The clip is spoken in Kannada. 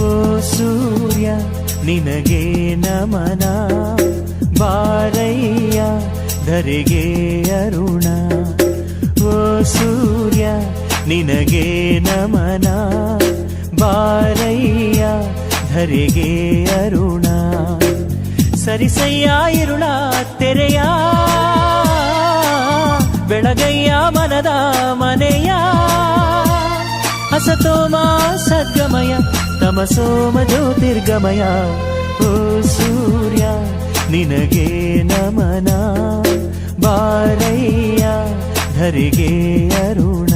ಓ ಸೂರ್ಯ ನಿನಗೆ ನಮನ, ಬಾರಯ್ಯ ಧರೆಗೆ ಅರುಣ. ಓ ಸೂರ್ಯ ನಿನಗೆ ನಮನ, ಬಾರಯ್ಯ ಧರೆಗೆ ಅರುಣ. ಸರಿಸಯ್ಯ ಇರುಳ ತೆರೆಯ, ಬೆಳಗಯ್ಯ ಮನದ ಮನೆಯ. ಹಸತೋಮ ಸದ್ಗಮಯ, ತಮಸೋಮ ಜ್ಯೋತಿರ್ಗಮಯ. ಓ ಸೂರ್ಯ ನಿನಗೆ ನಮನ, ಬಾರಯ್ಯ ಧರೆಗೆ ಅರುಣ.